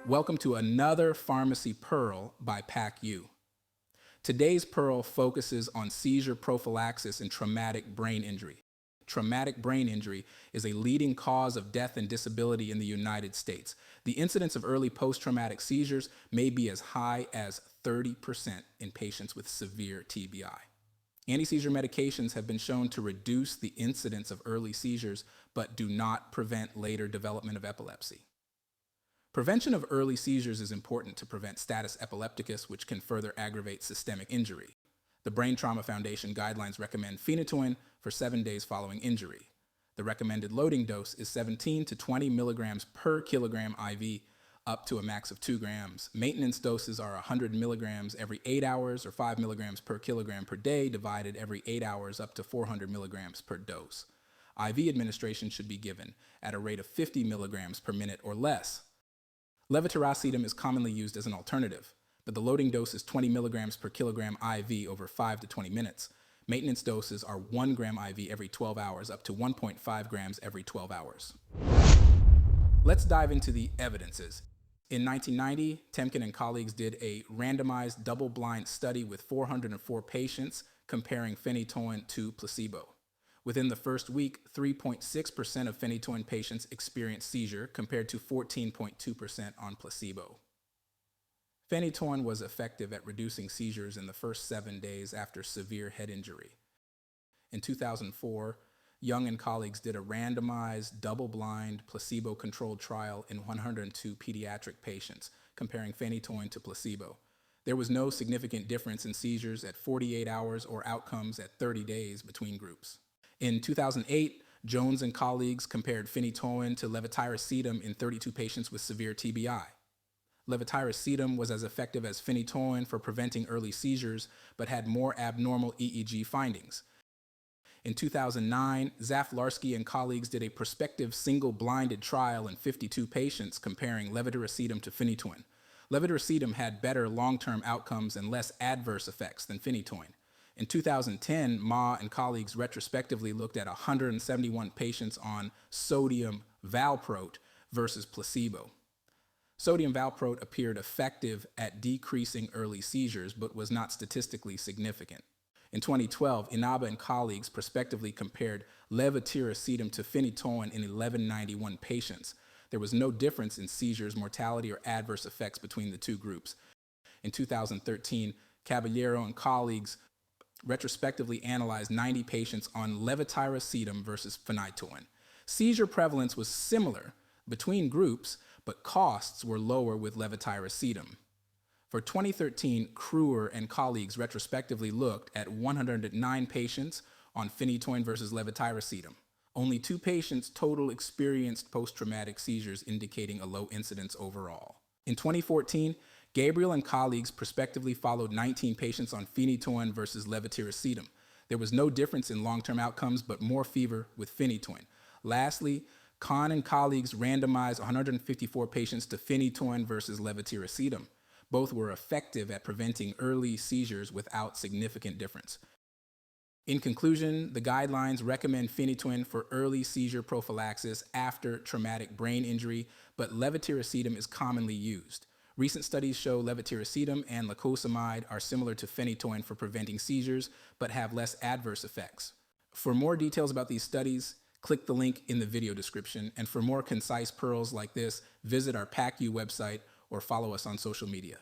Welcome to another Pharmacy Pearl by PAC-U. Today's Pearl focuses on seizure prophylaxis and traumatic brain injury. Traumatic brain injury is a leading cause of death and disability in the United States. The incidence of early post-traumatic seizures may be as high as 30% in patients with severe TBI. Antiseizure medications have been shown to reduce the incidence of early seizures, but do not prevent later development of epilepsy. Prevention of early seizures is important to prevent status epilepticus, which can further aggravate systemic injury. The Brain Trauma Foundation guidelines recommend phenytoin for 7 days following injury. The recommended loading dose is 17 to 20 milligrams per kilogram IV, up to a max of 2 grams. Maintenance doses are 100 milligrams every 8 hours or 5 milligrams per kilogram per day, divided every 8 hours up to 400 milligrams per dose. IV administration should be given at a rate of 50 milligrams per minute or less. Levetiracetam is commonly used as an alternative, but the loading dose is 20 milligrams per kilogram IV over 5 to 20 minutes. Maintenance doses are 1 gram IV every 12 hours up to 1.5 grams every 12 hours. Let's dive into the evidences. In 1990, Temkin and colleagues did a randomized double-blind study with 404 patients comparing phenytoin to placebo. Within the first week, 3.6% of phenytoin patients experienced seizure compared to 14.2% on placebo. Phenytoin was effective at reducing seizures in the first 7 days after severe head injury. In 2004, Young and colleagues did a randomized, double-blind, placebo-controlled trial in 102 pediatric patients, comparing phenytoin to placebo. There was no significant difference in seizures at 48 hours or outcomes at 30 days between groups. In 2008, Jones and colleagues compared phenytoin to levetiracetam in 32 patients with severe TBI. Levetiracetam was as effective as phenytoin for preventing early seizures, but had more abnormal EEG findings. In 2009, Zaflarsky and colleagues did a prospective single-blinded trial in 52 patients comparing levetiracetam to phenytoin. Levetiracetam had better long-term outcomes and less adverse effects than phenytoin. In 2010, Ma and colleagues retrospectively looked at 171 patients on sodium valproate versus placebo. Sodium valproate appeared effective at decreasing early seizures, but was not statistically significant. In 2012, Inaba and colleagues prospectively compared levetiracetam to phenytoin in 1191 patients. There was no difference in seizures, mortality, or adverse effects between the two groups. In 2013, Caballero and colleagues retrospectively analyzed 90 patients on levetiracetam versus phenytoin. Seizure prevalence was similar between groups, but costs were lower with levetiracetam. For 2013, Kruer and colleagues retrospectively looked at 109 patients on phenytoin versus levetiracetam. Only 2 patients total experienced post-traumatic seizures, indicating a low incidence overall. In 2014, Gabriel and colleagues prospectively followed 19 patients on phenytoin versus levetiracetam. There was no difference in long-term outcomes, but more fever with phenytoin. Lastly, Kahn and colleagues randomized 154 patients to phenytoin versus levetiracetam. Both were effective at preventing early seizures without significant difference. In conclusion, the guidelines recommend phenytoin for early seizure prophylaxis after traumatic brain injury, but levetiracetam is commonly used. Recent studies show levetiracetam and lacosamide are similar to phenytoin for preventing seizures, but have less adverse effects. For more details about these studies, click the link in the video description, and for more concise pearls like this, visit our PAC-U website or follow us on social media.